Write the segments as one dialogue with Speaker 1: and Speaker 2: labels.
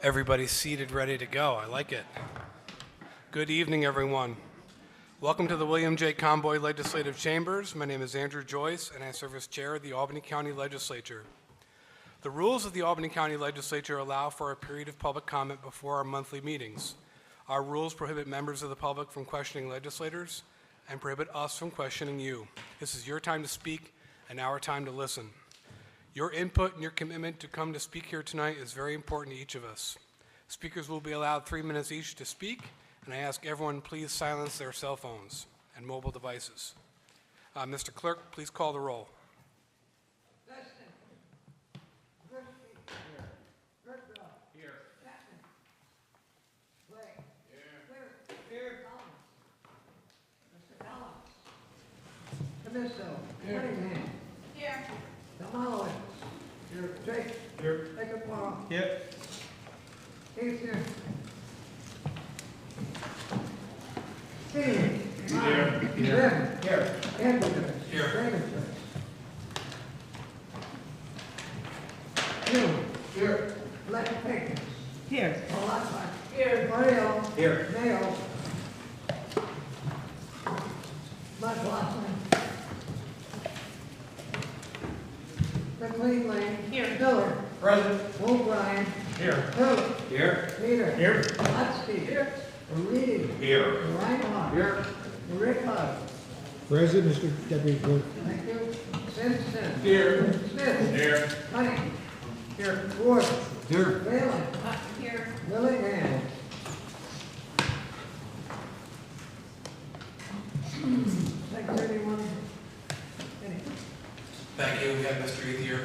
Speaker 1: Everybody's seated, ready to go. I like it. Good evening, everyone. Welcome to the William J. Conboy Legislative Chambers. My name is Andrew Joyce, and I serve as chair of the Albany County Legislature. The rules of the Albany County Legislature allow for a period of public comment before our monthly meetings. Our rules prohibit members of the public from questioning legislators and prohibit us from questioning you. This is your time to speak and our time to listen. Your input and your commitment to come to speak here tonight is very important to each of us. Speakers will be allowed 3 minutes each to speak, and I ask everyone please silence their cell phones and mobile devices. Mr. Clerk, please call the roll.
Speaker 2: Camisso, Cunningham. Here. Tomalowicz. Here. Drake. Here. Ekapara.
Speaker 3: Here.
Speaker 2: He's here. Steve.
Speaker 3: Here.
Speaker 2: Here.
Speaker 3: Here.
Speaker 2: Edwards.
Speaker 1: Here.
Speaker 2: Davidson. June.
Speaker 3: Here.
Speaker 2: Glenn Pickens.
Speaker 4: Here.
Speaker 2: Olapa. Here. Mario.
Speaker 3: Here.
Speaker 2: Mayo. McLaughlin. McLean Lane. Here. Miller.
Speaker 3: Present.
Speaker 2: O'Brien.
Speaker 3: Here.
Speaker 2: Hope.
Speaker 3: Here.
Speaker 2: Peter.
Speaker 3: Here.
Speaker 2: Hotchkiss. Here. Reed.
Speaker 3: Here.
Speaker 2: Reinhardt.
Speaker 3: Here.
Speaker 2: Rick Hunt.
Speaker 5: Present, Mr. Deputy Clerk.
Speaker 2: Thank you. Simpson.
Speaker 3: Here.
Speaker 2: Smith.
Speaker 3: Here.
Speaker 2: Cunning.
Speaker 3: Here.
Speaker 2: Ward.
Speaker 5: Here.
Speaker 2: Whalen.
Speaker 4: Here.
Speaker 2: Willingham. Secretary, anyone?
Speaker 1: Thank you. We have Mr. Ethier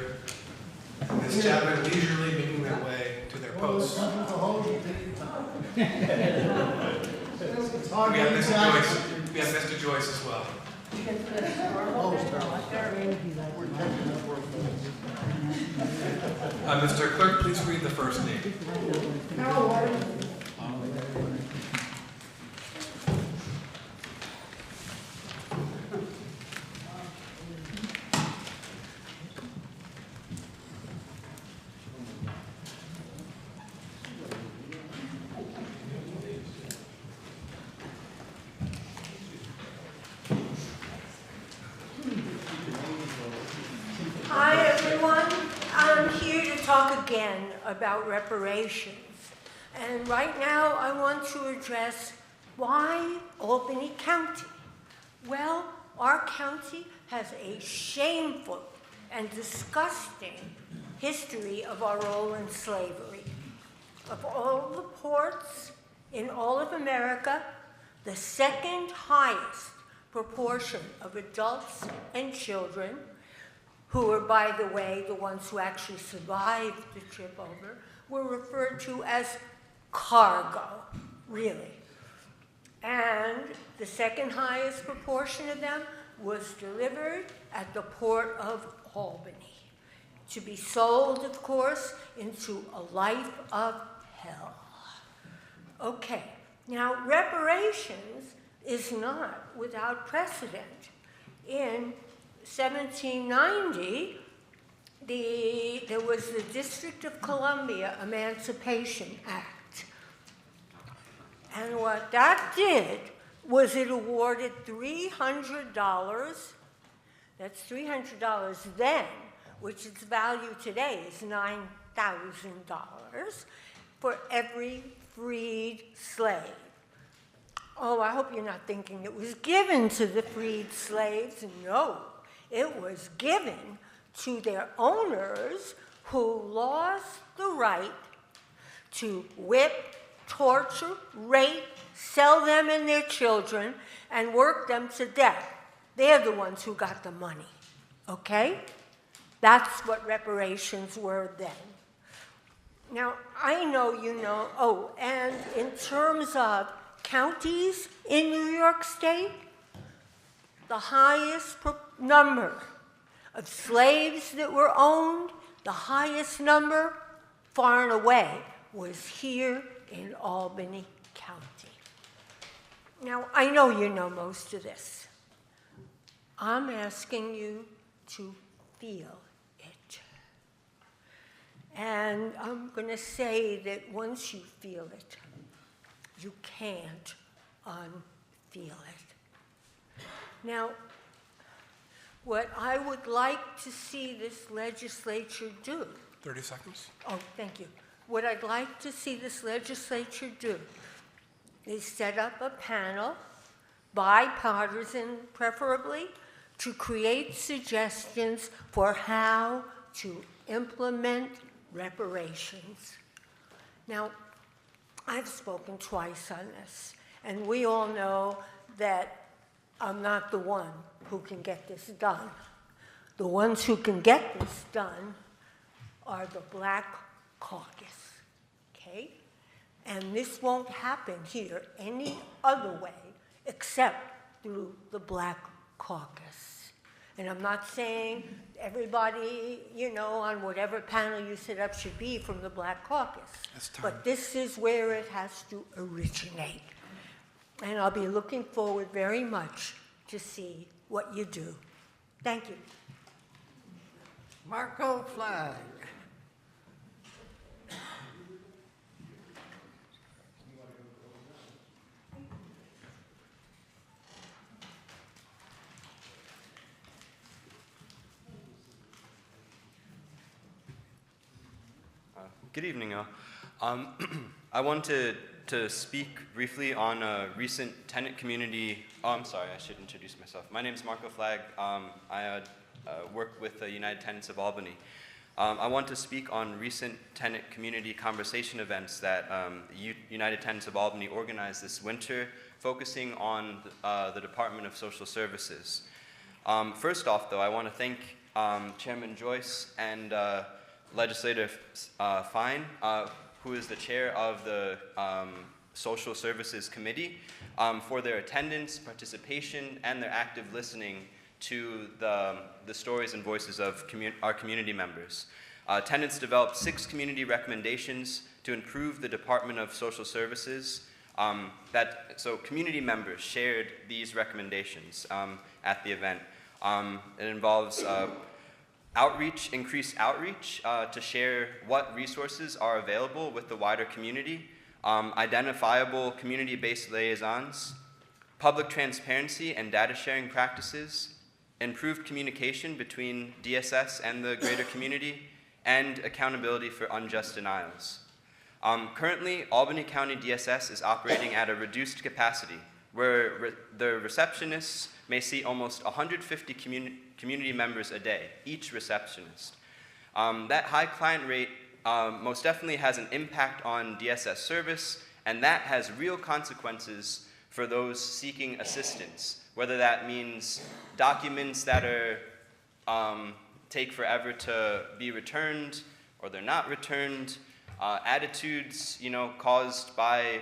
Speaker 1: and Ms. Chapman leisurely making their way to their posts. We have Mr. Joyce. We have Mr. Joyce as well. Mr. Clerk, please read the first name.
Speaker 2: Carol Ward.
Speaker 6: Hi, everyone. I'm here to talk again about reparations. And right now, I want to address why Albany County? Well, our county has a shameful and disgusting history of our role in slavery. Of all the ports in all of America, the second highest proportion of adults and children, who were, by the way, the ones who actually survived the trip over, were referred to as cargo, really. And the second highest proportion of them was delivered at the port of Albany, to be sold, of course, into a life of hell. Okay, now reparations is not without precedent. In 1790, there was the District of Columbia Emancipation Act. And what that did was it awarded $300, that's $300 then, which its value today is $9,000, for every freed slave. Oh, I hope you're not thinking it was given to the freed slaves. No, it was given to their owners who lost the right to whip, torture, rape, sell them and their children, and work them to death. They're the ones who got the money, okay? That's what reparations were then. Now, I know you know, oh, and in terms of counties in New York State, the highest number of slaves that were owned, the highest number, far and away, was here in Albany County. Now, I know you know most of this. I'm asking you to feel it. And I'm going to say that once you feel it, you can't unfeel it. Now, what I would like to see this legislature do,
Speaker 1: 30 seconds.
Speaker 6: oh, thank you. What I'd like to see this legislature do is set up a panel, bipartisan preferably, to create suggestions for how to implement reparations. Now, I've spoken twice on this, and we all know that I'm not the one who can get this done. The ones who can get this done are the Black Caucus, okay? And this won't happen here any other way except through the Black Caucus. And I'm not saying everybody, you know, on whatever panel you set up should be from the Black Caucus. But this is where it has to originate. And I'll be looking forward very much to see what you do. Thank you.
Speaker 2: Marco Flag.
Speaker 3: Good evening, all. I wanted to speak briefly on a recent tenant community. Oh, I'm sorry, I should introduce myself. My name is Marco Flag. I work with the United Tenants of Albany. I want to speak on recent tenant community conversation events that United Tenants of Albany organized this winter, focusing on the Department of Social Services. First off, though, I want to thank Chairman Joyce and Legislator Fine, who is the chair of the Social Services Committee, for their attendance, participation, and their active listening to the stories and voices of our community members. Tenants developed 6 community recommendations to improve the Department of Social Services. So community members shared these recommendations at the event. It involves increased outreach to share what resources are available with the wider community, identifiable community-based liaisons, public transparency and data sharing practices, improved communication between DSS and the greater community, and accountability for unjust denials. Currently, Albany County DSS is operating at a reduced capacity, where the receptionists may see almost 150 community members a day, each receptionist. That high client rate most definitely has an impact on DSS service, and that has real consequences for those seeking assistance, whether that means documents that are take forever to be returned, or they're not returned, attitudes, caused by,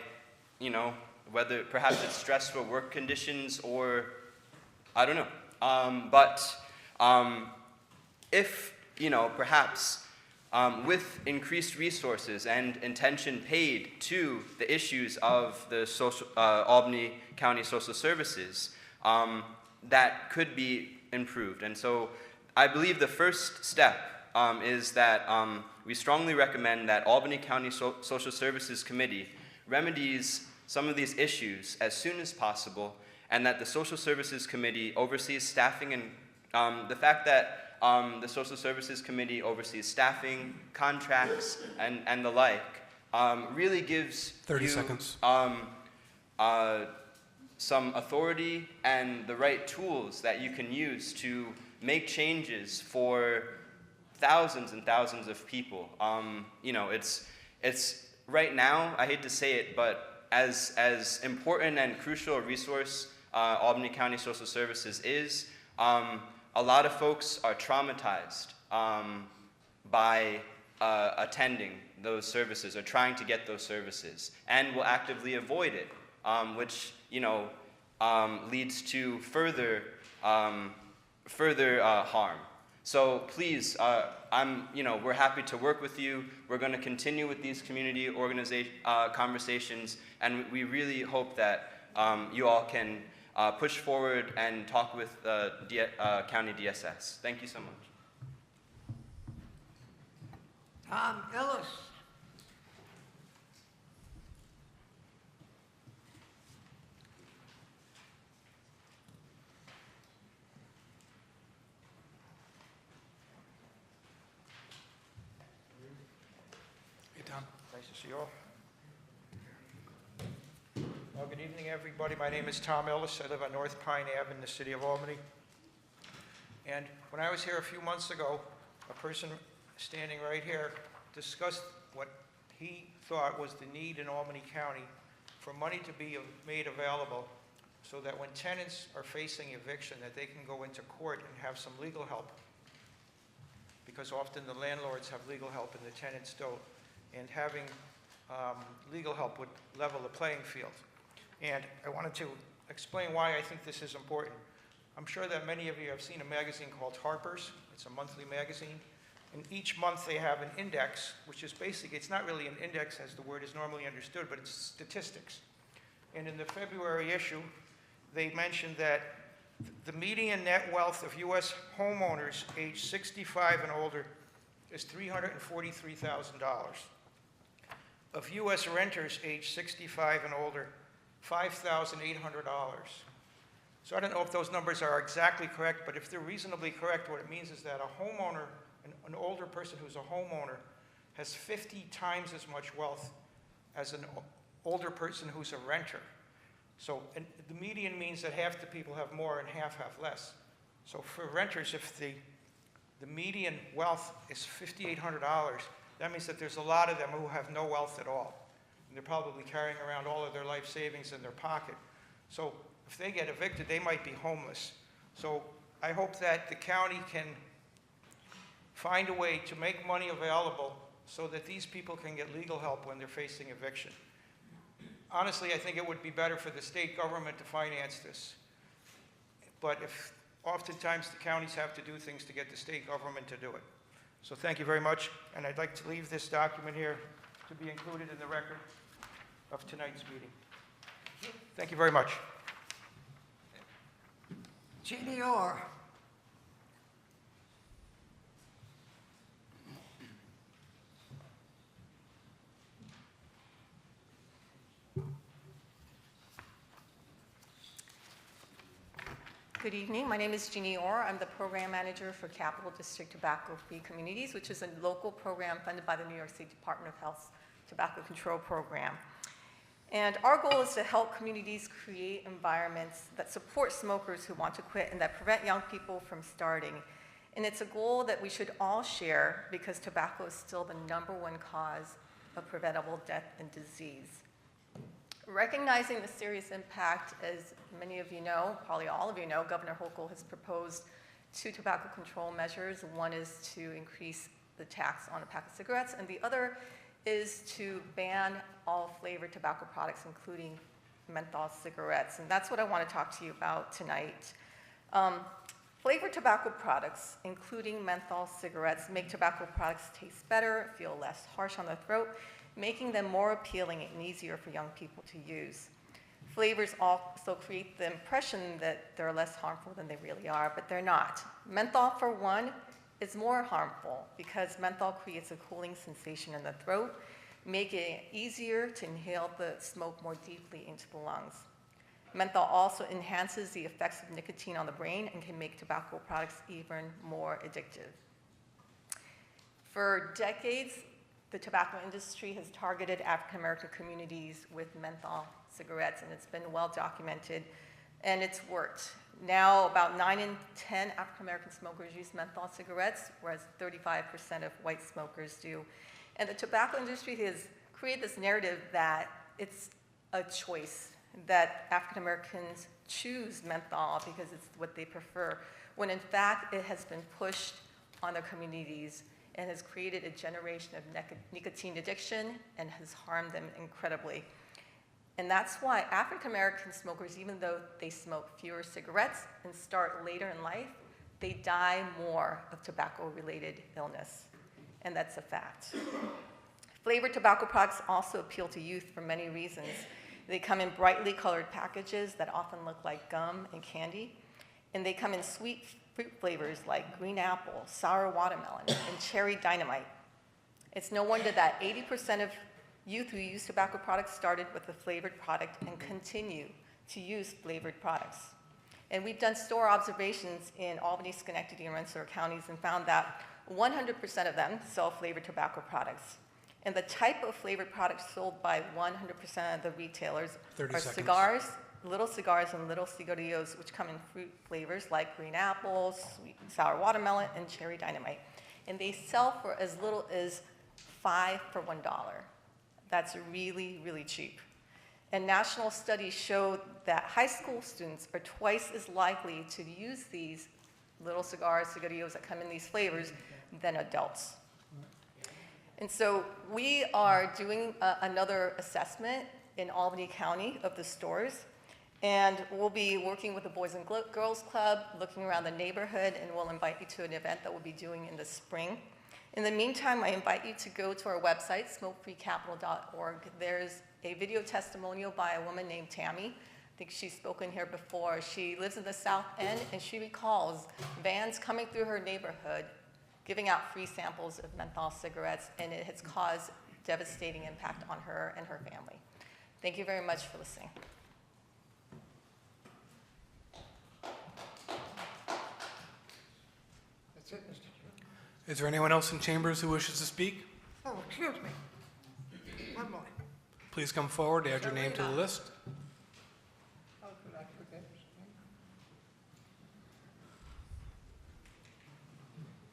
Speaker 3: whether perhaps it's stressful work conditions or, I don't know. But if, perhaps with increased resources and attention paid to the issues of the Albany County Social Services, that could be improved. And so I believe the first step is that we strongly recommend that Albany County Social Services Committee remedies some of these issues as soon as possible, and that the Social Services Committee oversees staffing, and the fact that the Social Services Committee oversees staffing, contracts, and the like, really gives
Speaker 1: 30 seconds.
Speaker 3: Some authority and the right tools that you can use to make changes for thousands and thousands of people. It's right now, I hate to say it, but as important and crucial a resource Albany County Social Services is, a lot of folks are traumatized by attending those services or trying to get those services, and will actively avoid it, which leads to further harm. So please, we're happy to work with you. We're going to continue with these community conversations, and we really hope that you all can push forward and talk with County DSS. Thank you so much.
Speaker 2: Tom Ellis.
Speaker 1: Hey, Tom.
Speaker 4: Nice to see you all. Well, good evening, everybody. My name is Tom Ellis. I live on North Pine Ave in the city of Albany. And when I was here a few months ago, a person standing right here discussed what he thought was the need in Albany County for money to be made available so that when tenants are facing eviction, that they can go into court and have some legal help. Because often the landlords have legal help and the tenants don't. And having legal help would level the playing field. And I wanted to explain why I think this is important. I'm sure that many of you have seen a magazine called Harper's. It's a monthly magazine. And each month they have an index, which is basically, it's not really an index as the word is normally understood, but it's statistics. And in the February issue, they mentioned that the median net wealth of U.S. homeowners aged 65 and older is $343,000. Of U.S. renters aged 65 and older, $5,800. So I don't know if those numbers are exactly correct, but if they're reasonably correct, what it means is that a homeowner, an older person who's a homeowner, has 50 times as much wealth as an older person who's a renter. So and the median means that half the people have more and half have less. So for renters, if the median wealth is $5,800, that means that there's a lot of them who have no wealth at all. And they're probably carrying around all of their life savings in their pocket. So if they get evicted, they might be homeless. So I hope that the county can find a way to make money available so that these people can get legal help when they're facing eviction. Honestly, I think it would be better for the state government to finance this. But oftentimes the counties have to do things to get the state government to do it. So thank you very much, and I'd like to leave this document here to be included in the record of tonight's meeting. Thank you very much.
Speaker 2: Jeannie Orr.
Speaker 7: Good evening. My name is Jeannie Orr. I'm the program manager for Capital District Tobacco-Free Communities, which is a local program funded by the New York State Department of Health's Tobacco Control Program. And our goal is to help communities create environments that support smokers who want to quit and that prevent young people from starting. And it's a goal that we should all share because tobacco is still the #1 cause of preventable death and disease. Recognizing the serious impact, as many of you know, probably all of you know, Governor Hochul has proposed 2 tobacco control measures. One is to increase the tax on a pack of cigarettes, and the other is to ban all flavored tobacco products, including menthol cigarettes. And that's what I want to talk to you about tonight. Flavored tobacco products, including menthol cigarettes, make tobacco products taste better, feel less harsh on the throat, making them more appealing and easier for young people to use. Flavors also create the impression that they're less harmful than they really are, but they're not. Menthol, for one, is more harmful because menthol creates a cooling sensation in the throat, making it easier to inhale the smoke more deeply into the lungs. Menthol also enhances the effects of nicotine on the brain and can make tobacco products even more addictive. For decades, the tobacco industry has targeted African American communities with menthol cigarettes, and it's been well documented, and it's worked. Now, about 9 in 10 African American smokers use menthol cigarettes, whereas 35% of white smokers do. And the tobacco industry has created this narrative that it's a choice, that African Americans choose menthol because it's what they prefer, when in fact it has been pushed on their communities and has created a generation of nicotine addiction and has harmed them incredibly. And that's why African American smokers, even though they smoke fewer cigarettes and start later in life, they die more of tobacco-related illness. And that's a fact. Flavored tobacco products also appeal to youth for many reasons. They come in brightly colored packages that often look like gum and candy. And they come in sweet fruit flavors like green apple, sour watermelon, and cherry dynamite. It's no wonder that 80% of youth who use tobacco products started with a flavored product and continue to use flavored products. And we've done store observations in Albany, Schenectady, and Rensselaer counties and found that 100% of them sell flavored tobacco products. And the type of flavored products sold by 100% of the retailers
Speaker 1: 30
Speaker 7: are
Speaker 1: seconds.
Speaker 7: cigars, and little cigarillos, which come in fruit flavors like green apple, sweet and sour watermelon, and cherry dynamite. And they sell for as little as $5 for $1. That's really, really cheap. And national studies show that high school students are twice as likely to use these little cigars, cigarillos that come in these flavors than adults. And so we are doing another assessment in Albany County of the stores, and we'll be working with the Boys and Girls Club, looking around the neighborhood, and we'll invite you to an event that we'll be doing in the spring. In the meantime, I invite you to go to our website, smokefreecapital.org. There's a video testimonial by a woman named Tammy. I think she's spoken here before. She lives in the South End, and she recalls vans coming through her neighborhood giving out free samples of menthol cigarettes, and it has caused devastating impact on her and her family. Thank you very much for listening.
Speaker 2: That's it, Mr. Chair.
Speaker 1: Is there anyone else in chambers who wishes to speak?
Speaker 2: Oh, excuse me. One more.
Speaker 1: Please come forward, add your name to the list.
Speaker 2: How could I forget his name?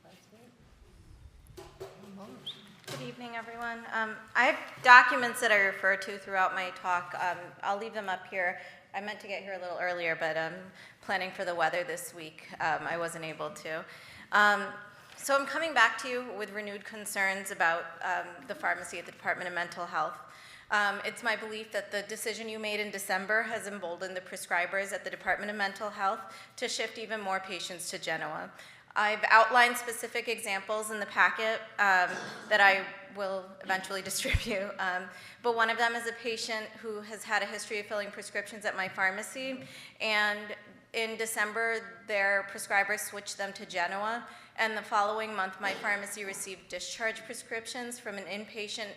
Speaker 2: That's it. Almost.
Speaker 8: Good evening, everyone. I have documents that I refer to throughout my talk. I'll leave them up here. I meant to get here a little earlier, but planning for the weather this week, I wasn't able to. So I'm coming back to you with renewed concerns about the pharmacy at the Department of Mental Health. It's my belief that the decision you made in December has emboldened the prescribers at the Department of Mental Health to shift even more patients to Genoa. I've outlined specific examples in the packet that I will eventually distribute, but one of them is a patient who has had a history of filling prescriptions at my pharmacy, and in December, their prescriber switched them to Genoa, and the following month, my pharmacy received discharge prescriptions from an inpatient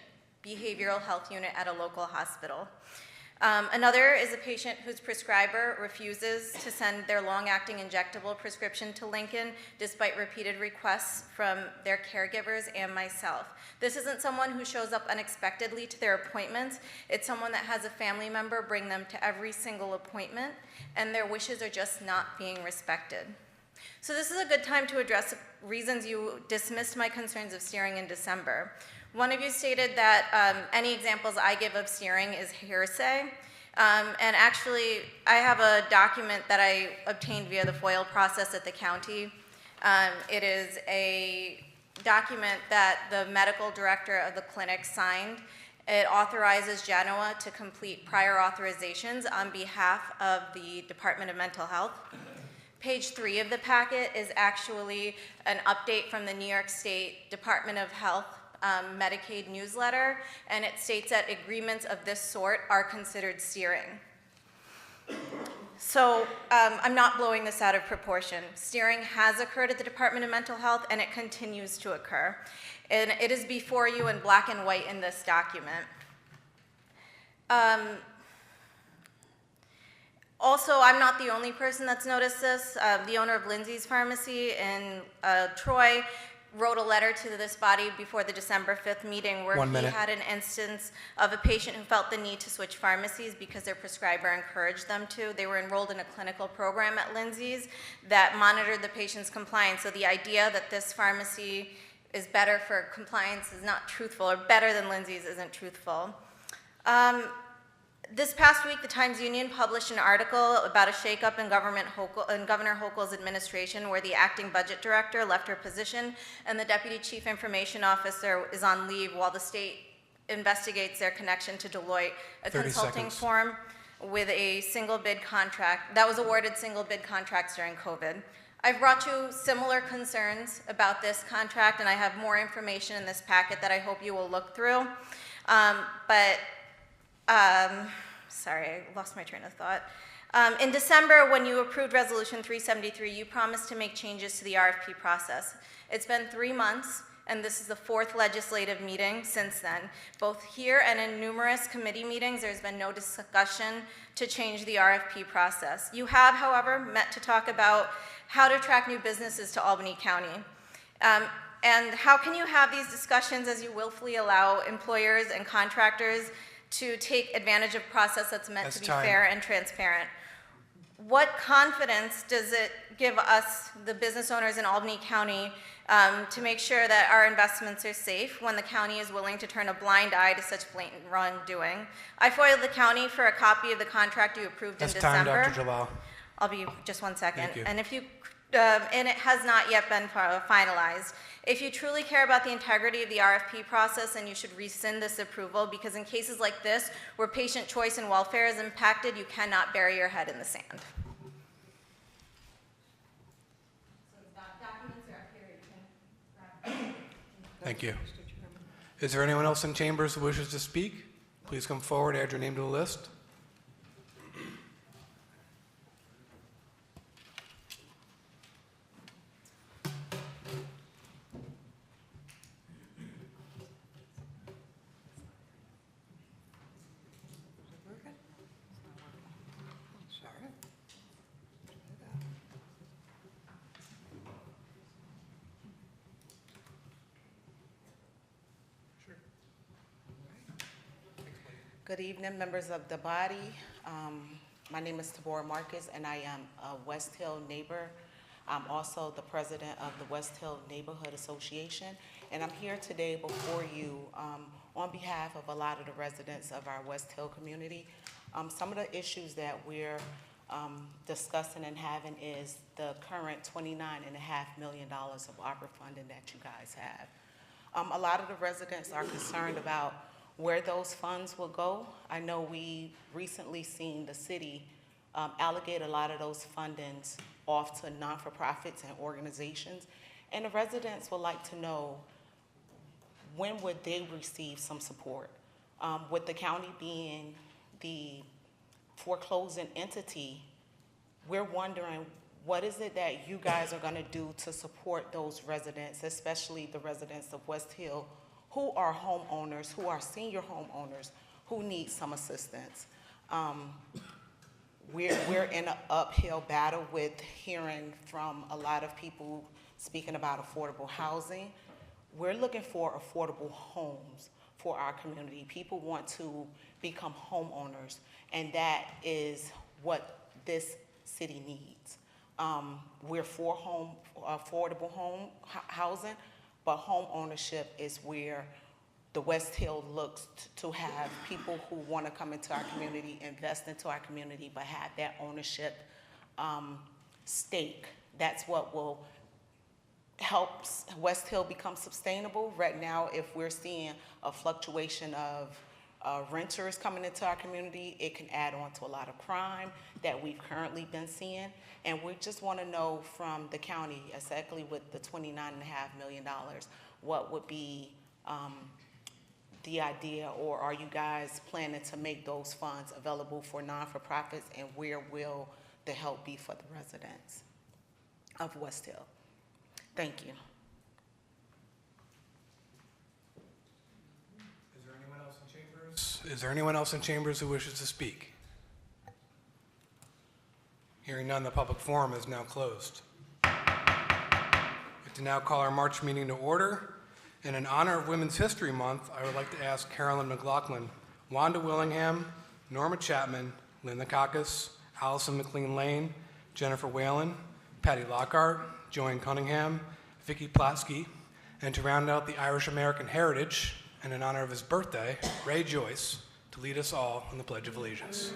Speaker 8: behavioral health unit at a local hospital. Another is a patient whose prescriber refuses to send their long-acting injectable prescription to Lincoln despite repeated requests from their caregivers and myself. This isn't someone who shows up unexpectedly to their appointments. It's someone that has a family member bring them to every single appointment, and their wishes are just not being respected. So this is a good time to address the reasons you dismissed my concerns of steering in December. One of you stated that any examples I give of steering is hearsay. And actually, I have a document that I obtained via the FOIL process at the county. It is a document that the medical director of the clinic signed. It authorizes Genoa to complete prior authorizations on behalf of the Department of Mental Health. Page 3 of the packet is actually an update from the New York State Department of Health Medicaid newsletter, and it states that agreements of this sort are considered steering. So I'm not blowing this out of proportion. Steering has occurred at the Department of Mental Health, and it continues to occur. And it is before you in black and white in this document. Also, I'm not the only person that's noticed this. The owner of Lindsay's Pharmacy in Troy wrote a letter to this body before the December 5th meeting where he had an instance of a patient who felt the need to switch pharmacies because their prescriber encouraged them to. They were enrolled in a clinical program at Lindsay's that monitored the patient's compliance. So the idea that this pharmacy is better for compliance is not truthful, or better than Lindsay's isn't truthful. This past week, the Times-Union published an article about a shakeup in Governor Hochul's administration where the acting budget director left her position and the deputy chief information officer is on leave while the state investigates their connection to Deloitte, a consulting firm with a single bid contract that was awarded single bid contracts during COVID. I've brought you similar concerns about this contract, and I have more information in this packet that I hope you will look through. Sorry, I lost my train of thought. In December, when you approved Resolution 373, you promised to make changes to the RFP process. It's been 3 months, and this is the 4th legislative meeting since then. Both here and in numerous committee meetings, there's been no discussion to change the RFP process. You have, however, met to talk about how to attract new businesses to Albany County. And how can you have these discussions as you willfully allow employers and contractors to take advantage of a process that's meant to be fair and transparent? What confidence does it give us, the business owners in Albany County, to make sure that our investments are safe when the county is willing to turn a blind eye to such blatant wrongdoing? I FOIA'd the county for a copy of the contract you approved in December.
Speaker 1: That's time, Dr. Jalal.
Speaker 8: I'll be just 1 second.
Speaker 1: Thank you.
Speaker 8: And if you, and it has not yet been finalized. If you truly care about the integrity of the RFP process, then you should rescind this approval, because in cases like this, where patient choice and welfare is impacted, you cannot bury your head in the sand.
Speaker 1: Thank you. Is there anyone else in chambers who wishes to speak? Please come forward, add your name to the list.
Speaker 2: Sorry.
Speaker 9: Good evening, members of the body. My name is Tabora Marcus, and I am a West Hill neighbor. I'm also the president of the West Hill Neighborhood Association, and I'm here today before you on behalf of a lot of the residents of our West Hill community. Some of the issues that we're discussing and having is the current $29.5 million of ARPA funding that you guys have. A lot of the residents are concerned about where those funds will go. I know we recently seen the city allocate a lot of those fundings off to non-for-profits and organizations, and the residents would like to know, when would they receive some support? With the county being the foreclosing entity, we're wondering, what is it that you guys are gonna do to support those residents, especially the residents of West Hill, who are homeowners, who are senior homeowners, who need some assistance? We're in an uphill battle with hearing from a lot of people speaking about affordable housing. We're looking for affordable homes for our community. People want to become homeowners, and that is what this city needs. We're for affordable housing, but home ownership is where the West Hill looks to have people who want to come into our community, invest into our community, but have that ownership stake. That's what will help West Hill become sustainable. Right now, if we're seeing a fluctuation of renters coming into our community, it can add on to a lot of crime that we've currently been seeing. And we just want to know from the county, exactly with the $29.5 million, what would be the idea, or are you guys planning to make those funds available for non-for-profits, and where will the help be for the residents of West Hill? Thank you.
Speaker 1: Is there anyone else in chambers? Is there anyone else in chambers who wishes to speak? Hearing none, the public forum is now closed. We have to now call our March meeting to order. And in honor of Women's History Month, I would like to ask Carolyn McLaughlin, Wanda Willingham, Norma Chapman, Linda Caucus, Allison McLean Lane, Jennifer Whalen, Patty Lockhart, Joanne Cunningham, Vicki Platsky, and to round out the Irish American heritage, and in honor of his birthday, Ray Joyce, to lead us all in the Pledge of Allegiance.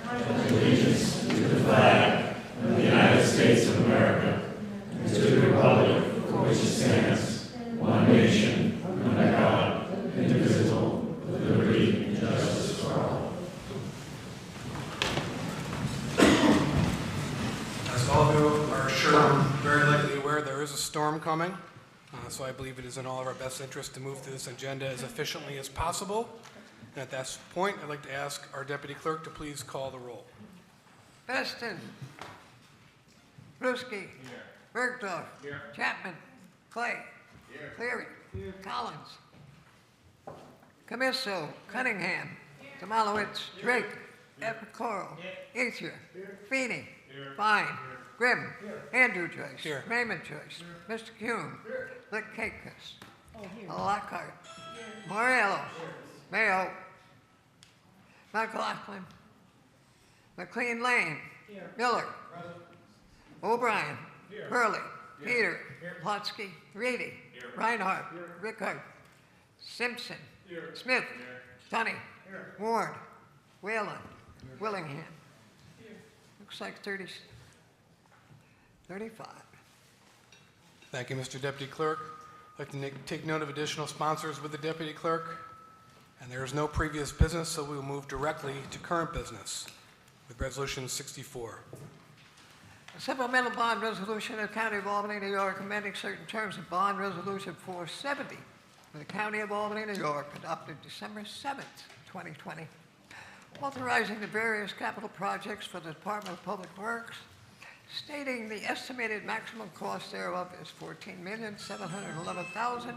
Speaker 10: Allegiance to the flag of the United States of America and to the republic for which it stands, one nation, under God, indivisible, with liberty and justice for all.
Speaker 1: As all of you are sure very likely aware, there is a storm coming, so I believe it is in all of our best interest to move through this agenda as efficiently as possible. And at that point, I'd like to ask our deputy clerk to please call the roll.
Speaker 2: Beston. Brewski. Bergdorf. Chapman. Clay. Cleary. Collins. Camisso. Cunningham. Tomalowitz. Drake. Epicoro. Ethier. Feeney. Fine. Grimm. Andrew Joyce.
Speaker 1: Here.
Speaker 2: Raymond Joyce. Mr. Kuhn. Lickakis. Lockhart. Morello. Mayo. McLaughlin. McLean Lane. Miller. O'Brien. Hurley. Peter. Plotsky. Reedy. Reinhardt. Rickard. Simpson. Smith. Tunney. Ward. Whalen. Willingham. Looks like 35.
Speaker 1: Thank you, Mr. Deputy Clerk. I'd like to take note of additional sponsors with the Deputy Clerk. And there is no previous business, so we will move directly to current business with Resolution 64.
Speaker 2: A supplemental bond resolution of the County of Albany, New York, amending certain terms of bond resolution 470 for the County of Albany, New York, adopted December 7th, 2020, authorizing the various capital projects for the Department of Public Works, stating the estimated maximum cost thereof is $14,711,000,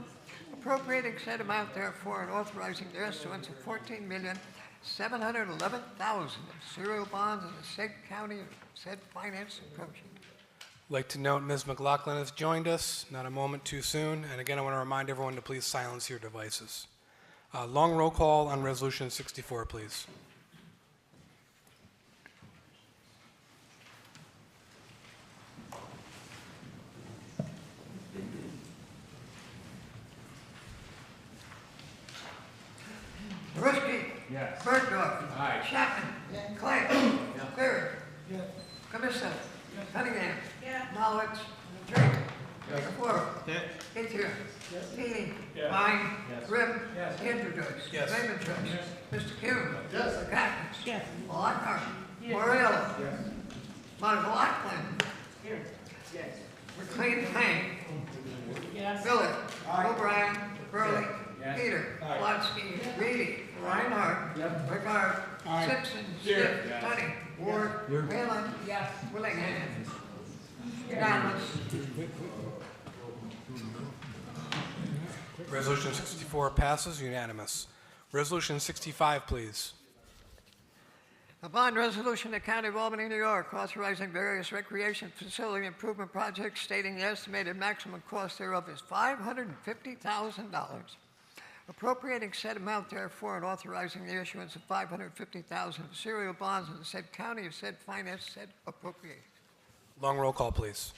Speaker 2: appropriating said amount therefore and authorizing the issuance of $14,711,000 of serial bonds in the said county of said finance approaching.
Speaker 1: I'd like to note Ms. McLaughlin has joined us, not a moment too soon. And again, I want to remind everyone to please silence your devices. Long roll call on Resolution 64, please.
Speaker 2: Ruski.
Speaker 10: Yes.
Speaker 2: Bergdorf.
Speaker 10: Aye.
Speaker 2: Chapman. Clay. Cleary. Camisso. Cunningham. Malowitz. Drake. Epicoro. Ethier. Feeney. Fine. Grimm. Andrew Joyce.
Speaker 1: Yes.
Speaker 2: Raymond Joyce. Mr. Kuhn. Lickakis. Lockhart. Morello. McLaughlin. McLean Lane. Miller. O'Brien. Hurley. Peter. Plotsky. Reedy. Reinhardt. Rickard. Simpson. Smith. Tunney. Ward. Whalen. Willingham. Unanimous.
Speaker 1: Resolution 64 passes unanimous. Resolution 65, please.
Speaker 2: A bond resolution of the County of Albany, New York, authorizing various recreation facility improvement projects, stating the estimated maximum cost thereof is $550,000, appropriating said amount therefore and authorizing the issuance of $550,000 of serial bonds in the said county of said finance said appropriation.
Speaker 1: Long roll call, please.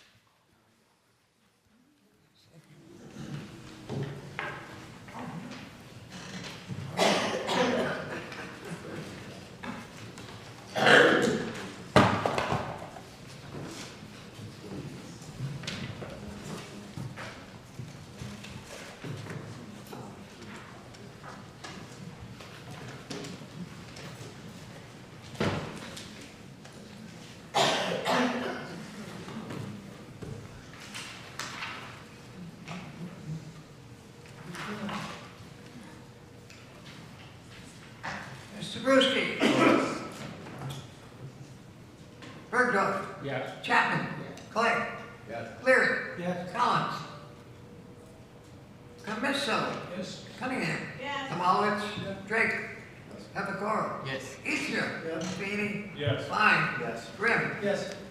Speaker 2: Mr. Brewski. Bergdorf.
Speaker 10: Yes.
Speaker 2: Chapman. Clay. Cleary. Collins. Camisso. Cunningham. Tomalowitz. Drake. Epicoro. Ethier. Feeney. Fine. Grimm.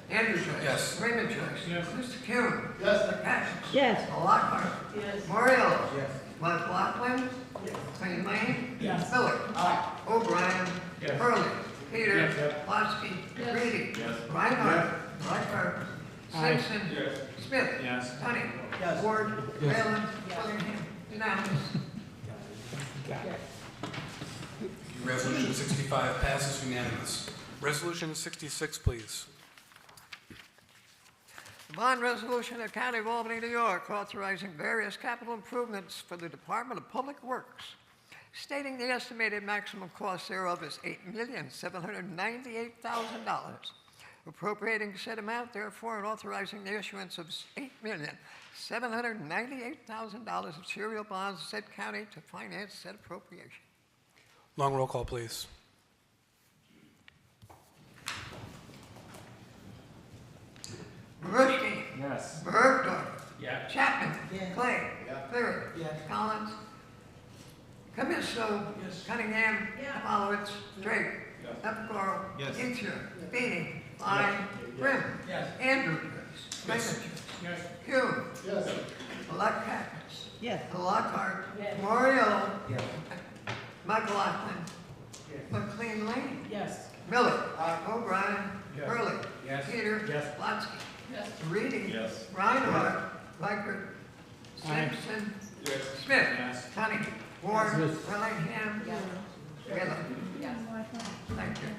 Speaker 2: Andrew Joyce. Raymond Joyce. Mr. Kuhn. Lickakis. Lockhart. Morello. McLaughlin. McLean Lane. Miller. O'Brien. Hurley. Peter. Plotsky. Reedy. Reinhardt. Rickard. Simpson. Smith. Tunney. Ward. Whalen. Willingham. Unanimous.
Speaker 1: Resolution 65 passes unanimous. Resolution 66, please.
Speaker 2: The bond resolution of the County of Albany, New York, authorizing various capital improvements for the Department of Public Works, stating the estimated maximum cost thereof is $8,798,000, appropriating said amount therefore and authorizing the issuance of $8,798,000 of serial bonds of said county to finance said appropriation.
Speaker 1: Long roll call, please.
Speaker 2: Marushki.
Speaker 5: Yes.
Speaker 2: Bergdorf.
Speaker 5: Yes.
Speaker 2: Chapman. Clay. Cleary. Collins. Camiso. Cunningham. Folowitz. Drake. Epicoro. Itzler. Beatty. Line. Grimm. Andrews. Signature. Hume. Electkakis. Lockhart. Moriello. McLaughlin. McLean Lane. Miller. O'Brien. Hurley. Peter. Plotsky. Reedy. Reinhardt. Reichert. Simpson. Smith. Tony. Ward. Willingham. Wheeler. Thank you.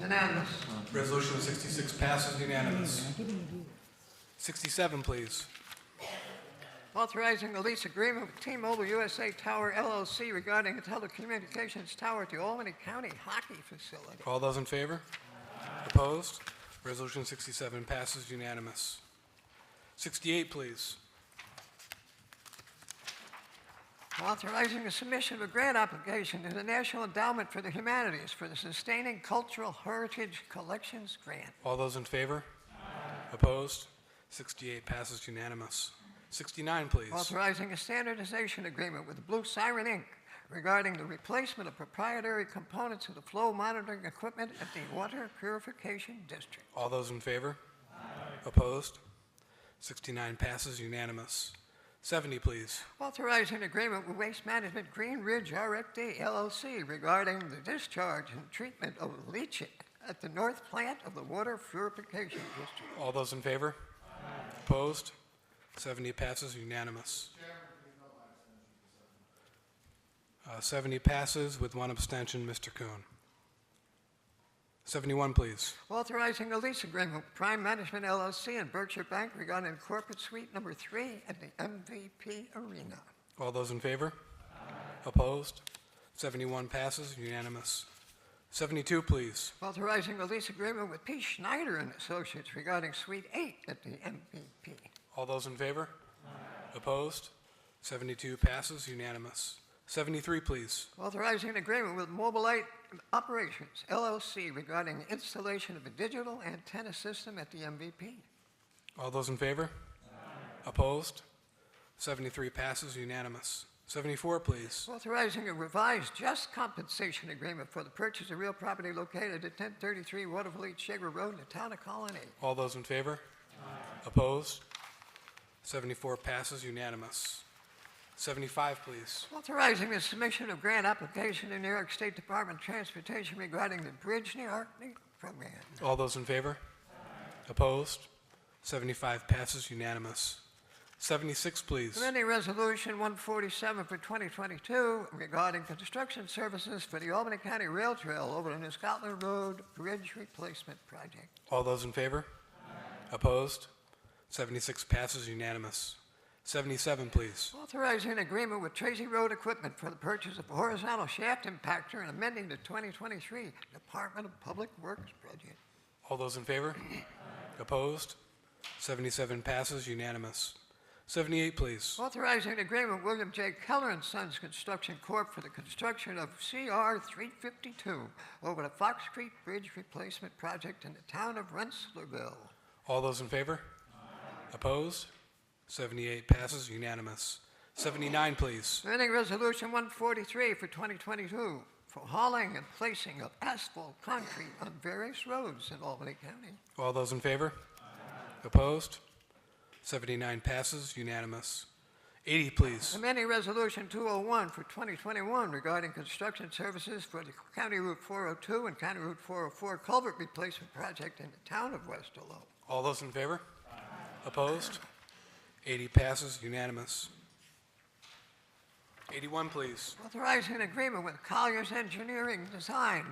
Speaker 2: Unanimous.
Speaker 1: Resolution 66 passes unanimous. 67, please.
Speaker 2: Authorizing the lease agreement with T-Mobile USA Tower LLC regarding a telecommunications tower at the Albany County Hockey Facility.
Speaker 1: All those in favor? Opposed? Resolution 67 passes unanimous. 68, please.
Speaker 2: Authorizing the submission of a grant application to the National Endowment for the Humanities for the Sustaining Cultural Heritage Collections Grant.
Speaker 1: All those in favor? Opposed? 68 passes unanimous. 69, please.
Speaker 2: Authorizing a standardization agreement with Blue Siren Inc. regarding the replacement of proprietary components of the flow monitoring equipment at the Water Purification District.
Speaker 1: All those in favor? Opposed? 69 passes unanimous. 70, please.
Speaker 2: Authorizing an agreement with Waste Management Green Ridge RFD LLC regarding the discharge and treatment of leachate at the north plant of the Water Purification District.
Speaker 1: All those in favor? Opposed? 70 passes unanimous. 70 passes with one abstention, Mr. Kuhn. 71, please.
Speaker 2: Authorizing a lease agreement with Prime Management LLC and Berkshire Bank regarding corporate suite number 3 at the MVP Arena.
Speaker 1: All those in favor? Opposed? 71 passes unanimous. 72, please.
Speaker 2: Authorizing a lease agreement with P. Schneider and Associates regarding Suite 8 at the MVP.
Speaker 1: All those in favor? Opposed? 72 passes unanimous. 73, please.
Speaker 2: Authorizing an agreement with Mobilite Operations LLC regarding the installation of a digital antenna system at the MVP.
Speaker 1: All those in favor? Opposed? 73 passes unanimous. 74, please.
Speaker 2: Authorizing a revised just compensation agreement for the purchase of real property located at 1033 Waterville Shaver Road in the town of Colony.
Speaker 1: All those in favor? Opposed? 74 passes unanimous. 75, please.
Speaker 2: Authorizing the submission of grant application to New York State Department of Transportation regarding the Bridge New York program.
Speaker 1: All those in favor? Opposed? 75 passes unanimous. 76, please.
Speaker 2: Amending Resolution 147 for 2022 regarding construction services for the Albany County Rail Trail over the New Scotland Road Bridge Replacement Project.
Speaker 1: All those in favor? Opposed? 76 passes unanimous. 77, please.
Speaker 2: Authorizing an agreement with Tracy Road Equipment for the purchase of a horizontal shaft impactor and amending the 2023 Department of Public Works budget.
Speaker 1: All those in favor? Opposed? 77 passes unanimous. 78, please.
Speaker 2: Authorizing an agreement with William J. Keller and Sons Construction Corp. For the construction of CR 352 over the Fox Creek Bridge Replacement Project in the town of Rensselaerville.
Speaker 1: All those in favor? Opposed? 78 passes unanimous. 79, please.
Speaker 2: Amending Resolution 143 for 2022 for hauling and placing of asphalt concrete on various roads in Albany County.
Speaker 1: All those in favor? Opposed? 79 passes unanimous. 80, please.
Speaker 2: Amending Resolution 201 for 2021 regarding construction services for the County Route 402 and County Route 404 culvert replacement project in the town of Westerlo.
Speaker 1: All those in favor? Opposed? 80 passes unanimous. 81, please.
Speaker 2: Authorizing an agreement with Collier's Engineering Design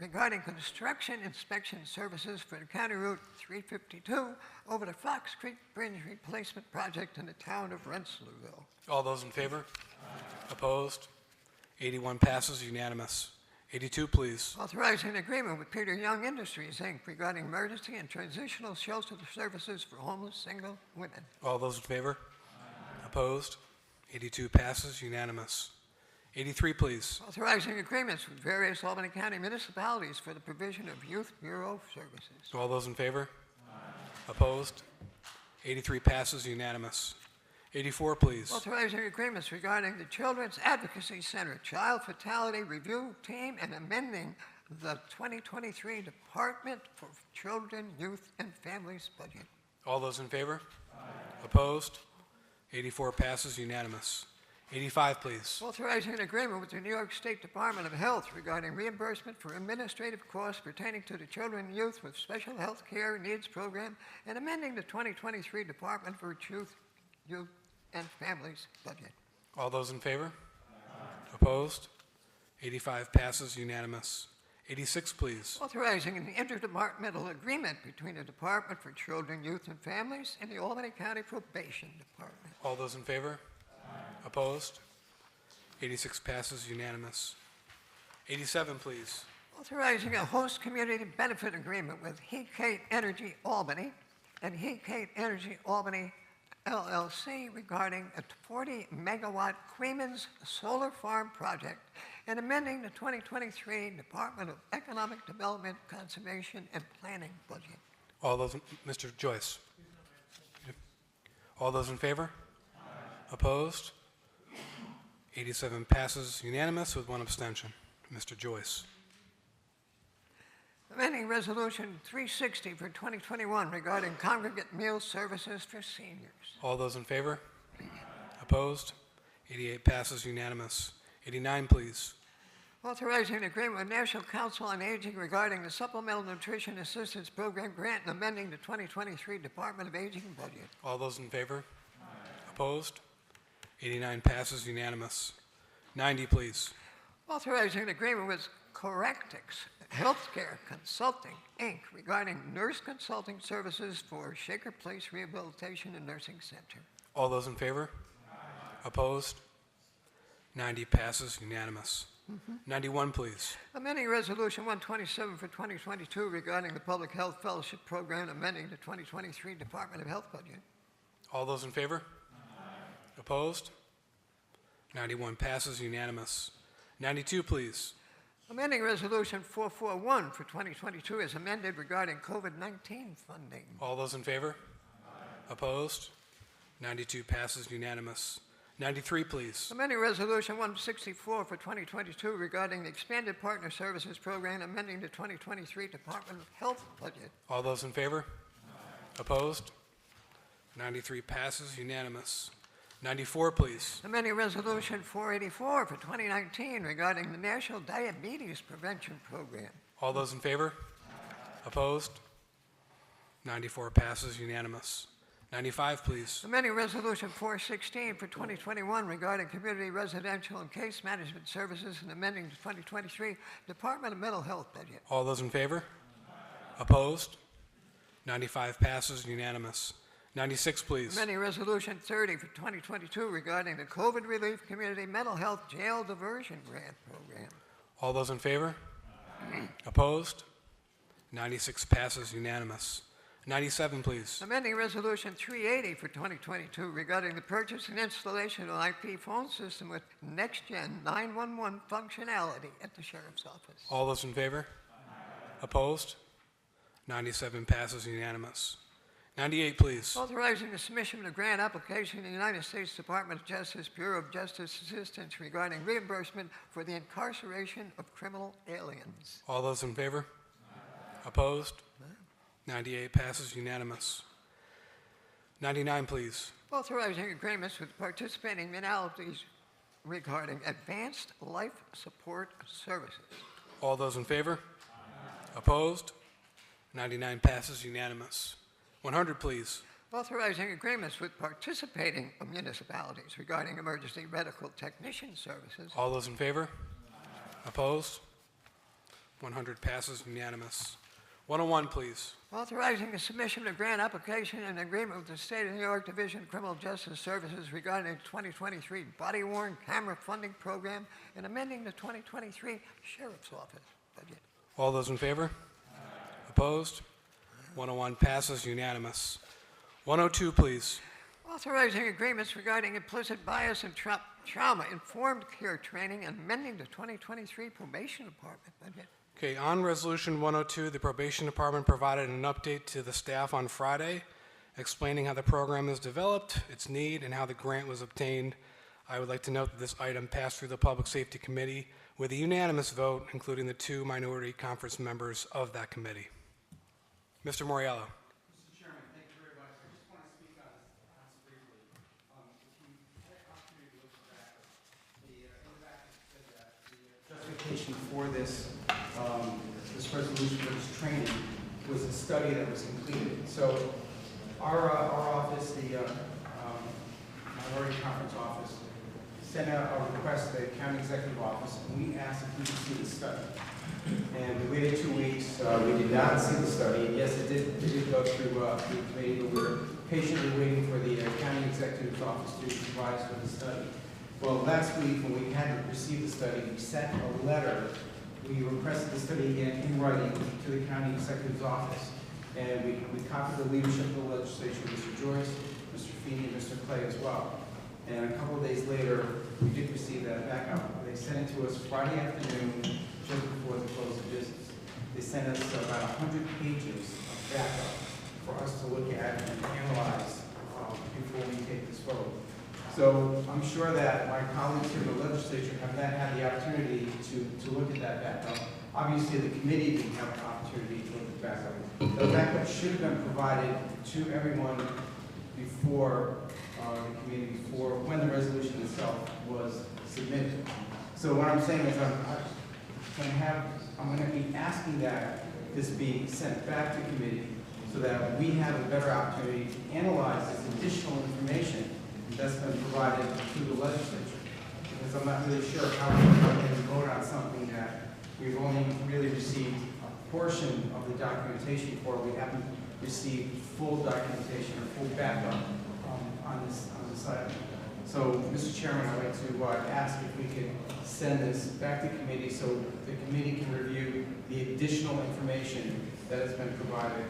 Speaker 2: regarding construction inspection services for the County Route 352 over the Fox Creek Bridge Replacement Project in the town of Rensselaerville.
Speaker 1: All those in favor? Opposed? 81 passes unanimous. 82, please.
Speaker 2: Authorizing an agreement with Peter Young Industries, Inc. regarding emergency and transitional shelter services for homeless single women.
Speaker 1: All those in favor? Opposed? 82 passes unanimous. 83, please.
Speaker 2: Authorizing agreements with various Albany County municipalities for the provision of Youth Bureau services.
Speaker 1: All those in favor? Opposed? 83 passes unanimous. 84, please.
Speaker 2: Authorizing agreements regarding the Children's Advocacy Center Child Fatality Review Team and amending the 2023 Department for Children, Youth, and Families budget.
Speaker 1: All those in favor? Opposed? 84 passes unanimous. 85, please.
Speaker 2: Authorizing an agreement with the New York State Department of Health regarding reimbursement for administrative costs pertaining to the Children and Youth with Special Health Care Needs Program and amending the 2023 Department for Youth, and Families budget.
Speaker 1: All those in favor? Opposed? 85 passes unanimous. 86, please.
Speaker 2: Authorizing an interdepartmental agreement between the Department for Children, Youth, and Families and the Albany County Probation Department.
Speaker 1: All those in favor? Opposed? 86 passes unanimous. 87, please.
Speaker 2: Authorizing a host community benefit agreement with Heat Energy Albany and Heat Energy Albany LLC regarding a 40-megawatt Queens solar farm project and amending the 2023 Department of Economic Development, Conservation, and Planning budget.
Speaker 1: All those, Mr. Joyce. All those in favor? Opposed? 87 passes unanimous with one abstention. Mr. Joyce.
Speaker 2: Amending Resolution 360 for 2021 regarding congregate meal services for seniors.
Speaker 1: All those in favor? Opposed? 88 passes unanimous. 89, please.
Speaker 2: Authorizing an agreement with National Council on Aging regarding the Supplemental Nutrition Assistance Program grant and amending the 2023 Department of Aging budget.
Speaker 1: All those in favor? Opposed? 89 passes unanimous. 90, please.
Speaker 2: Authorizing an agreement with Correctix Healthcare Consulting, Inc. regarding nurse consulting services for Shaker Place Rehabilitation and Nursing Center.
Speaker 1: All those in favor? Opposed? 90 passes unanimous. 91, please.
Speaker 2: Amending Resolution 127 for 2022 regarding the Public Health Fellowship Program, amending the 2023 Department of Health budget.
Speaker 1: All those in favor? Opposed? 91 passes unanimous. 92, please.
Speaker 2: Amending Resolution 441 for 2022 is amended regarding COVID-19 funding.
Speaker 1: All those in favor? Opposed? 92 passes unanimous. 93, please.
Speaker 2: Amending Resolution 164 for 2022 regarding the Expanded Partner Services Program, amending the 2023 Department of Health budget.
Speaker 1: All those in favor? Opposed? 93 passes unanimous. 94, please.
Speaker 2: Amending Resolution 484 for 2019 regarding the National Diabetes Prevention Program.
Speaker 1: All those in favor? Opposed? 94 passes unanimous. 95, please.
Speaker 2: Amending Resolution 416 for 2021 regarding community residential and case management services and amending the 2023 Department of Mental Health budget.
Speaker 1: All those in favor? Opposed? 95 passes unanimous. 96, please.
Speaker 2: Amending Resolution 30 for 2022 regarding the COVID Relief Community Mental Health Jail Diversion Grant Program.
Speaker 1: All those in favor? Opposed? 96 passes unanimous. 97, please.
Speaker 2: Amending Resolution 380 for 2022 regarding the purchase and installation of an IP phone system with next-gen 911 functionality at the Sheriff's Office.
Speaker 1: All those in favor? Opposed? 97 passes unanimous. 98, please.
Speaker 2: Authorizing the submission of a grant application to the United States Department of Justice Bureau of Justice Assistance regarding reimbursement for the incarceration of criminal aliens.
Speaker 1: All those in favor? Opposed? 98 passes unanimous. 99, please.
Speaker 2: Authorizing agreements with participating municipalities regarding advanced life support services.
Speaker 1: All those in favor? Opposed? 99 passes unanimous. 100, please.
Speaker 2: Authorizing agreements with participating municipalities regarding emergency medical technician services.
Speaker 1: All those in favor? Opposed? 100 passes unanimous. 101, please.
Speaker 2: Authorizing the submission of grant application and agreement with the State of New York Division of Criminal Justice Services regarding the 2023 body-worn camera funding program and amending the 2023 Sheriff's Office budget.
Speaker 1: All those in favor? Opposed? 101 passes unanimous. 102, please.
Speaker 2: Authorizing agreements regarding implicit bias and trauma-informed care training and amending the 2023 Probation Department budget.
Speaker 1: Okay, on Resolution 102, the Probation Department provided an update to the staff on Friday, explaining how the program is developed, its need, and how the grant was obtained. I would like to note that this item passed through the Public Safety Committee with a unanimous vote, including the 2 minority conference members of that committee. Mr. Moriello.
Speaker 11: Mr. Chairman, thank you very much. I just want to speak on this briefly. If you had an opportunity to look back, in the back it said that the justification for this resolution, for this training, was a study that was completed. So our office, the minority conference office, sent out a request to the county executive office, and we asked if we could see the study. And we waited 2 weeks. We did not see the study. Yes, it did go through the committee, but we were patiently waiting for the county executive's office to provide us with the study. Well, last week, when we hadn't received the study, we sent a letter. We requested the study again in writing to the county executive's office. And we copied the leadership of the legislature, Mr. Joyce, Mr. Feeney, and Mr. Clay as well. And a couple of days later, we did receive that back up. They sent it to us Friday afternoon, just before the close of business. They sent us about 100 pages of backup for us to look at and analyze before we take this vote. So I'm sure that my colleagues here in the legislature have not had the opportunity to look at that backup. Obviously, the committee didn't have an opportunity to look at the backup. The backup should have been provided to everyone before the committee, before when the resolution itself was submitted. So what I'm saying is I'm going to be asking that this be sent back to committee so that we have a better opportunity to analyze this additional information that's been provided to the legislature. Because I'm not really sure how we're going to vote on something that we've only really received a portion of the documentation for. We haven't received full documentation or full backup on this item. So, Mr. Chairman, I'd like to ask if we could send this back to committee so the committee can review the additional information that has been provided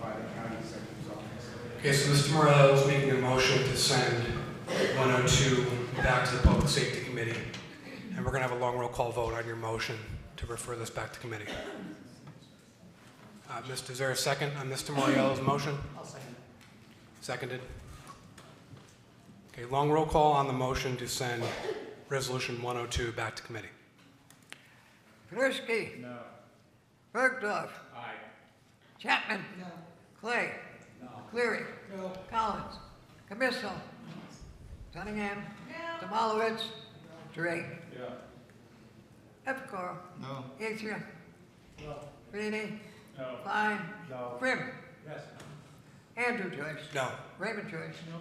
Speaker 11: by the county executive's office.
Speaker 1: Okay, so Mr. Morello is making a motion to send 102 back to the Public Safety Committee, and we're going to have a long roll call vote on your motion to refer this back to committee. Is there a second on Mr. Moriello's motion?
Speaker 11: I'll second.
Speaker 1: Seconded. Okay, long roll call on the motion to send Resolution 102 back to committee.
Speaker 2: Kaminsky.
Speaker 11: No.
Speaker 2: Bergdorf.
Speaker 11: Aye.
Speaker 2: Chapman. No. Clay.
Speaker 11: No.
Speaker 2: Cleary.
Speaker 11: No.
Speaker 2: Collins. Camisel. Cunningham. Demolowitz. Drake.
Speaker 11: Yeah.
Speaker 2: Epicor.
Speaker 11: No.
Speaker 2: Athria.
Speaker 11: No.
Speaker 2: Reedy.
Speaker 11: No.
Speaker 2: Klein.
Speaker 11: No.
Speaker 2: Grimm.
Speaker 11: Yes.
Speaker 2: Andrew Joyce.
Speaker 1: No.
Speaker 2: Raymond Joyce.
Speaker 11: No.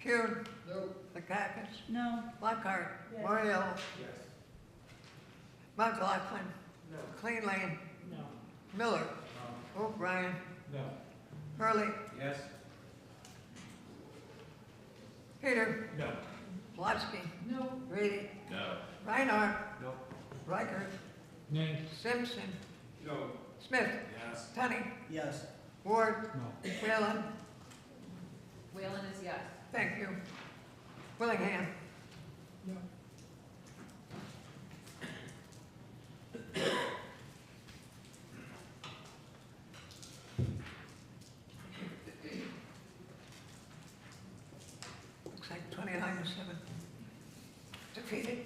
Speaker 2: Kuhn.
Speaker 11: No.
Speaker 2: Lekakis.
Speaker 6: No.
Speaker 2: Lockhart.
Speaker 6: Yes.
Speaker 2: Moriello.
Speaker 11: Yes.
Speaker 2: McLaughlin.
Speaker 11: No.
Speaker 2: Clean Lane.
Speaker 6: No.
Speaker 2: Miller.
Speaker 11: No.
Speaker 2: O'Brien.
Speaker 11: No.
Speaker 2: Hurley.
Speaker 11: Yes.
Speaker 2: Peter.
Speaker 11: No.
Speaker 2: Plotsky.
Speaker 6: No.
Speaker 2: Reedy.
Speaker 11: No.
Speaker 2: Reinhardt.
Speaker 11: No.
Speaker 2: Reichert.
Speaker 5: Nay.
Speaker 2: Simpson.
Speaker 11: No.
Speaker 2: Smith.
Speaker 11: Yes.
Speaker 2: Tunney.
Speaker 11: Yes.
Speaker 2: Ward.
Speaker 5: No.
Speaker 2: Whalen.
Speaker 7: Whalen is yes.
Speaker 2: Thank you. Willingham.
Speaker 5: No.
Speaker 2: Looks like 29-7. Defeated.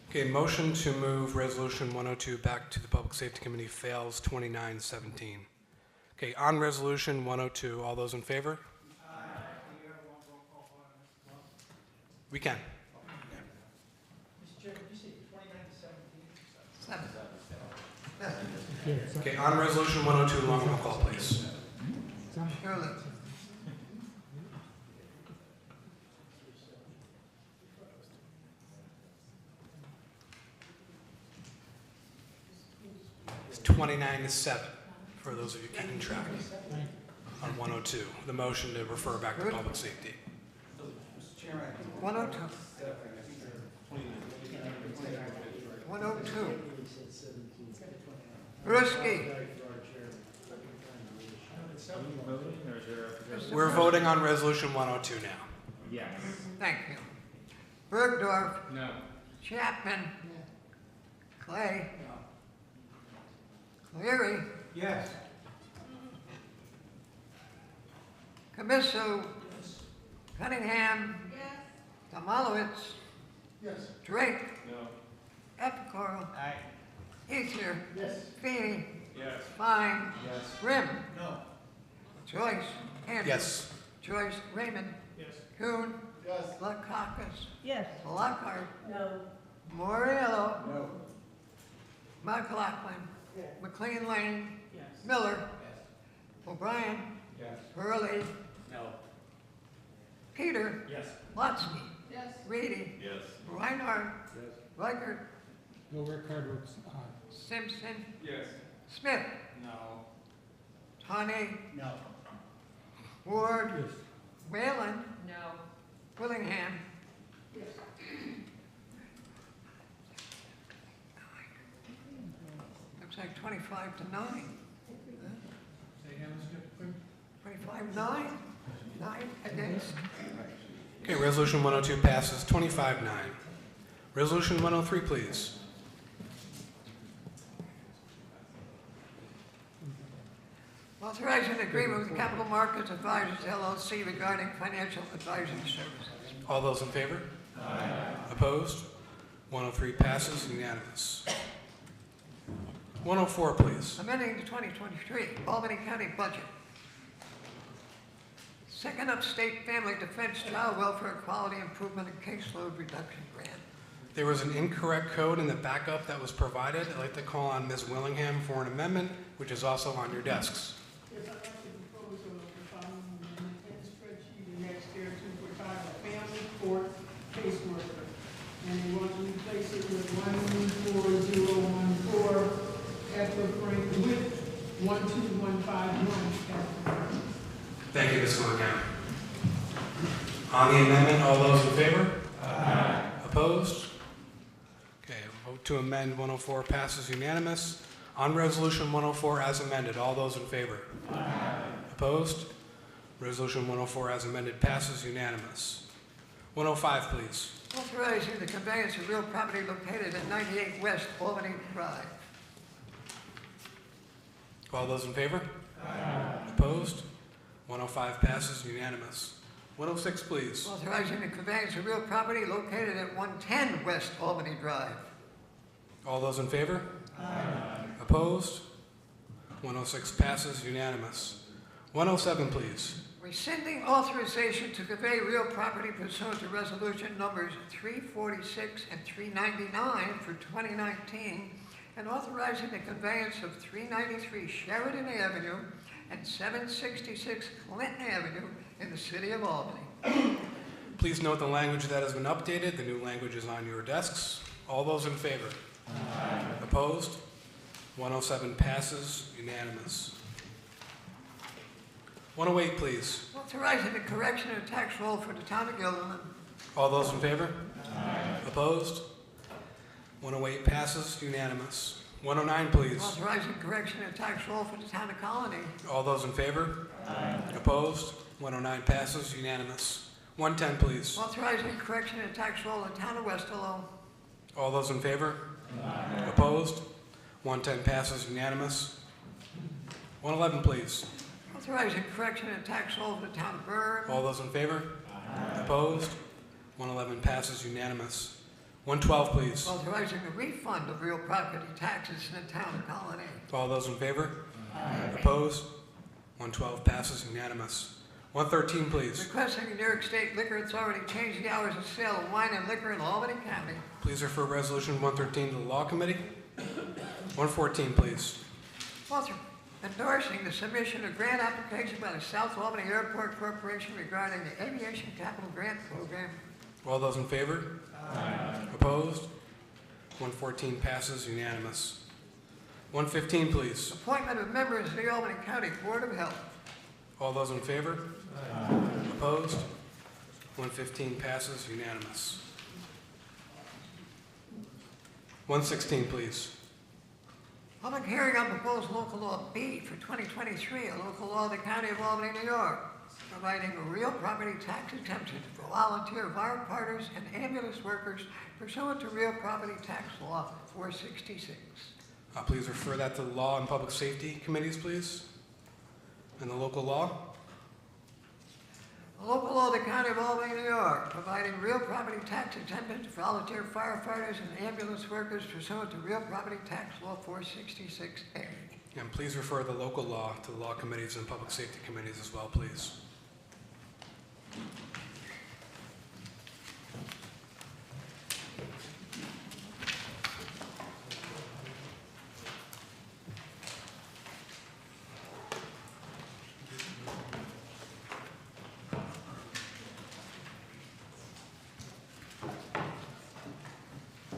Speaker 1: Okay, motion to move Resolution 102 back to the Public Safety Committee fails 29-17. Okay, on Resolution 102, all those in favor? We can.
Speaker 11: Mr. Chairman, did you say 29 to 17?
Speaker 2: 7.
Speaker 1: Okay, on Resolution 102, long roll call, please.
Speaker 2: Hurley.
Speaker 1: It's 29-7, for those of you keeping track. On 102, the motion to refer back to public safety.
Speaker 11: Mr. Chairman, I think
Speaker 2: 102.
Speaker 11: 102.
Speaker 2: 102. Ruski.
Speaker 1: We're voting on Resolution 102 now.
Speaker 11: Yes.
Speaker 2: Thank you. Bergdorf.
Speaker 11: No.
Speaker 2: Chapman. Clay. Leary,
Speaker 11: Yes.
Speaker 2: Camisso, Cunningham, Tomolowitz,
Speaker 11: Yes.
Speaker 2: Drake,
Speaker 10: No.
Speaker 2: Epicoro,
Speaker 11: Aye.
Speaker 2: Ethier,
Speaker 11: Yes.
Speaker 2: Feeney,
Speaker 10: Yes.
Speaker 2: Fine,
Speaker 11: Yes.
Speaker 2: Grimm,
Speaker 11: No.
Speaker 2: Joyce, Andrews.
Speaker 1: Yes.
Speaker 2: Joyce, Raymond,
Speaker 11: Yes.
Speaker 2: Kuhn,
Speaker 11: Yes.
Speaker 2: Lakakis,
Speaker 6: Yes.
Speaker 2: Lockhart,
Speaker 6: No.
Speaker 2: Moriello,
Speaker 11: No.
Speaker 2: McLaughlin, McLean Lane,
Speaker 6: Yes.
Speaker 2: Miller,
Speaker 11: Yes.
Speaker 2: O'Brien,
Speaker 11: Yes.
Speaker 2: Hurley,
Speaker 11: No.
Speaker 2: Peter,
Speaker 11: Yes.
Speaker 2: Lotsky,
Speaker 6: Yes.
Speaker 2: Reedy,
Speaker 10: Yes.
Speaker 2: Reinhardt,
Speaker 11: Yes.
Speaker 2: Reichert,
Speaker 5: No record,
Speaker 2: Simpson,
Speaker 11: Yes.
Speaker 2: Smith,
Speaker 11: No.
Speaker 2: Tawney,
Speaker 11: No.
Speaker 2: Ward,
Speaker 5: yes.
Speaker 2: Whalen,
Speaker 6: No.
Speaker 2: Willingham. Looks like 25 to 9.
Speaker 5: Say again, Mr. Chairman?
Speaker 2: 25-9, 9 against.
Speaker 1: Okay, Resolution 102 passes 25-9. Resolution 103, please.
Speaker 2: Authorizing an agreement with Capital Markets Advisors LLC regarding financial advisory services.
Speaker 1: All those in favor? Aye. Opposed? 103 passes unanimous. 104, please.
Speaker 2: Amending the 2023 Albany County budget. Second Upstate Family Defense Child Welfare Quality Improvement and Caseload Reduction Grant.
Speaker 1: There was an incorrect code in the backup that was provided. I'd like to call on Ms. Willingham for an amendment, which is also on your desks.
Speaker 12: Yes, I'd like to propose the following amendment in the spreadsheet next there to provide a family court caseworker. And they want to replace it with 114014 Edward Frank with 12151.
Speaker 1: Thank you, Ms. Willingham. On the amendment, all those in favor? Aye. Opposed? Okay, a vote to amend 104 passes unanimous. On Resolution 104 as amended, all those in favor? Aye. Opposed? Resolution 104 as amended passes unanimous. 105, please.
Speaker 2: Authorizing the conveyance of real property located at 98 West Albany Drive.
Speaker 1: All those in favor? Aye. Opposed? 105 passes unanimous. 106, please.
Speaker 2: Authorizing the conveyance of real property located at 110 West Albany Drive.
Speaker 1: All those in favor? Aye. Opposed? 106 passes unanimous. 107, please.
Speaker 2: Rescinding authorization to convey real property pursuant to resolution numbers 346 and 399 for 2019, and authorizing the conveyance of 393 Sheridan Avenue and 766 Clinton Avenue in the city of Albany.
Speaker 1: Please note the language that has been updated. The new language is on your desks. All those in favor? Aye. Opposed? 107 passes unanimous. 108, please.
Speaker 2: Authorizing the correction of tax roll for the town of Gilderland.
Speaker 1: All those in favor? Aye. Opposed? 108 passes unanimous. 109, please.
Speaker 2: Authorizing correction of tax roll for the town of Colony.
Speaker 1: All those in favor? Aye. Opposed? 109 passes unanimous. 110, please.
Speaker 2: Authorizing correction of tax roll in the town of Westerlo.
Speaker 1: All those in favor? Aye. Opposed? 110 passes unanimous. 111, please.
Speaker 2: Authorizing correction of tax roll for the town of Byrne.
Speaker 1: All those in favor? Aye. Opposed? 111 passes unanimous. 112, please.
Speaker 2: Authorizing the refund of real property taxes in the town of Colony.
Speaker 1: All those in favor? Aye. Opposed? 112 passes unanimous. 113, please.
Speaker 2: Requesting the New York State Liquor Authority change the hours of sale of wine and liquor in Albany County.
Speaker 1: Please refer Resolution 113 to the Law Committee. 114, please.
Speaker 2: Endorsing the submission of grant application by the South Albany Airport Corporation regarding the Aviation Capital Grant Program.
Speaker 1: All those in favor? Aye. Opposed? 114 passes unanimous. 115, please.
Speaker 2: Appointment of members of the Albany County Board of Health.
Speaker 1: All those in favor? Aye. Opposed? 115 passes unanimous. 116, please.
Speaker 2: Public hearing on proposed local law B for 2023, a local law of the County of Albany, New York, providing a real property tax exemption for volunteer firefighters and ambulance workers pursuant to real property tax law 466.
Speaker 1: Please refer that to the Law and Public Safety Committees, please. And the local law.
Speaker 2: A local law of the County of Albany, New York, providing real property tax exemption to volunteer firefighters and ambulance workers pursuant to Real Property Tax Law 466A.
Speaker 1: And please refer the local law to the law committees and public safety committees as well, please.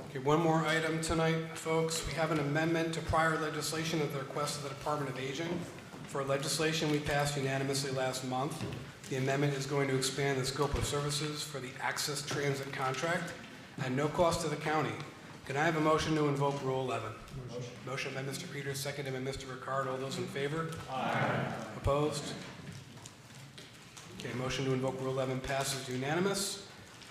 Speaker 1: Okay, one more item tonight, folks. We have an amendment to prior legislation at the request of the Department of Aging. For legislation we passed unanimously last month, the amendment is going to expand the scope of services for the Access Transit contract at no cost to the county. Can I have a motion to invoke Rule 11? Motion by Mr. Peters, seconded by Mr. Ricard. All those in favor? Aye. Opposed? Okay, motion to invoke Rule 11 passes unanimous.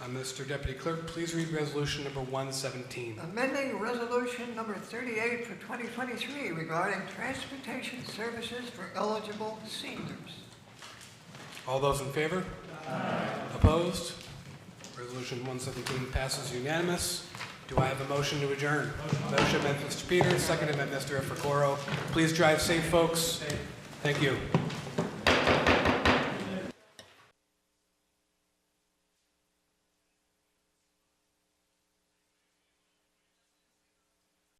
Speaker 1: Mr. Deputy Clerk, please read resolution number 117.
Speaker 2: Amending resolution number 38 for 2023 regarding transportation services for eligible seniors.
Speaker 1: All those in favor? Aye. Opposed? Resolution 117 passes unanimous. Do I have a motion to adjourn? Motion by Mr. Peters, seconded by Mr. Ficoro. Please drive safe, folks. Thank you.